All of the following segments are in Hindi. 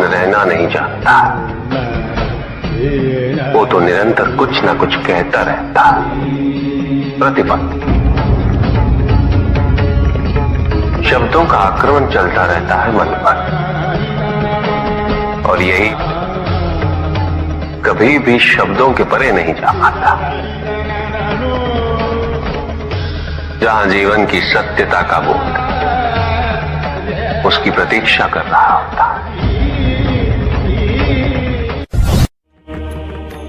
कौन रहना नहीं जानता, वो तो निरंतर कुछ ना कुछ कहता रहता। प्रतिपल शब्दों का आक्रमण चलता रहता है मन पर, और यही कभी भी शब्दों के परे नहीं जा पाता। जहां जीवन की सत्यता का बोध उसकी प्रतीक्षा कर रहा होता।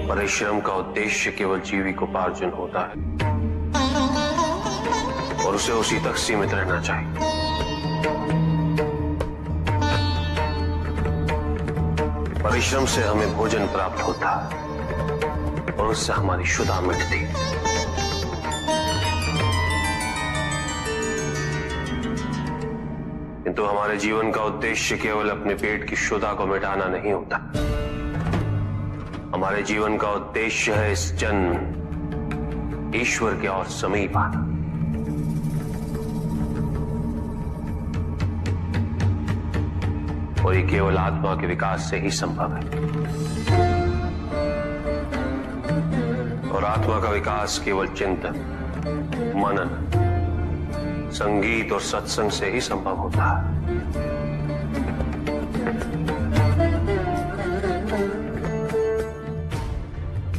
परिश्रम का उद्देश्य केवल जीविकोपार्जन होता है और उसे उसी तक सीमित रहना चाहिए। परिश्रम से हमें भोजन प्राप्त होता है और उससे हमारी क्षुधा मिटती है। किंतु हमारे जीवन का उद्देश्य केवल अपने पेट की क्षुधा को मिटाना नहीं होता। हमारे जीवन का उद्देश्य है इस जन्म ईश्वर के और समीप आना। और ये केवल आत्मा के विकास से ही संभव है। और आत्मा का विकास केवल चिंतन, मनन, संगीत और सत्संग से ही संभव होता है।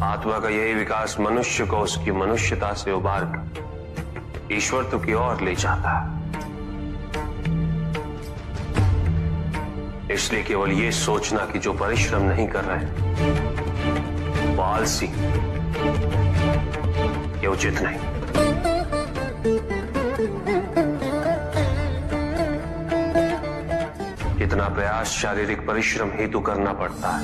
आत्मा का यही विकास मनुष्य को उसकी मनुष्यता से उबार कर ईश्वरत्व की ओर ले जाता है। इसलिए केवल ये सोचना कि जो परिश्रम नहीं कर रहे वो आलसी, ये उचित नहीं। जितना प्रयास शारीरिक परिश्रम हेतु करना पड़ता है,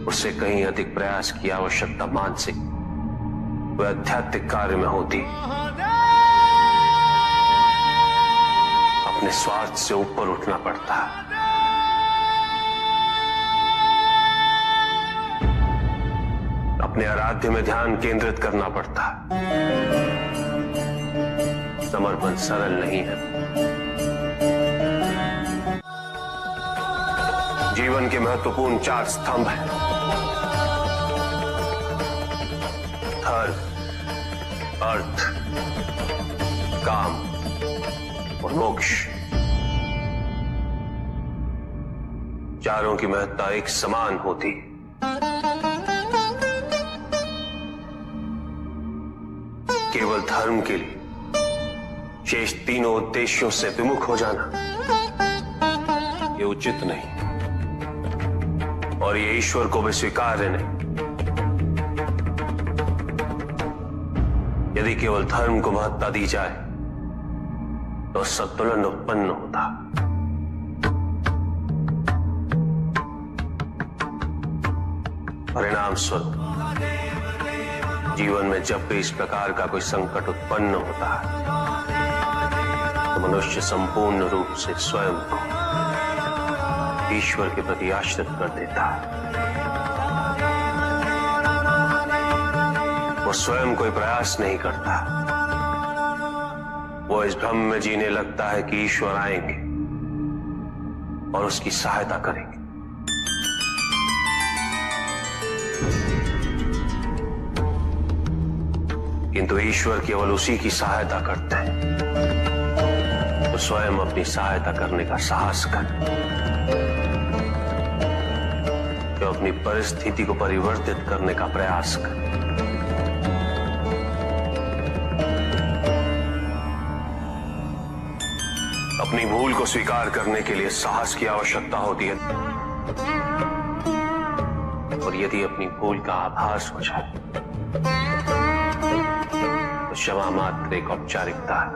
उससे कहीं अधिक प्रयास की आवश्यकता मानसिक व आध्यात्मिक कार्य में होती। अपने स्वार्थ से ऊपर उठना पड़ता है। अपने आराध्य में ध्यान केंद्रित करना पड़ता है। समर्पण सरल नहीं है। जीवन के महत्वपूर्ण 4 स्तंभ हैं: धर्म, अर्थ, काम और मोक्ष। चारों की महत्ता एक समान होती है। केवल धर्म के लिए शेष तीनों उद्देश्यों से विमुख हो जाना ये उचित नहीं, और ये ईश्वर को भी स्वीकार्य नहीं। यदि केवल धर्म को महत्ता दी जाए तो संतुलन उत्पन्न होता। परिणाम स्वरूप जीवन में जब भी इस प्रकार का कोई संकट उत्पन्न होता है तो मनुष्य संपूर्ण रूप से स्वयं को ईश्वर के प्रति आश्रित कर देता है। वो स्वयं कोई प्रयास नहीं करता। वो इस भ्रम में जीने लगता है कि ईश्वर आएंगे और उसकी सहायता करेंगे। किंतु ईश्वर केवल उसी की सहायता करते हैं तो स्वयं अपनी सहायता करने का साहस करे, जो अपनी परिस्थिति को परिवर्तित करने का प्रयास करे। अपनी भूल को स्वीकार करने के लिए साहस की आवश्यकता होती है, और यदि अपनी भूल का आभास हो जाए तो क्षमा मात्र एक औपचारिकता है।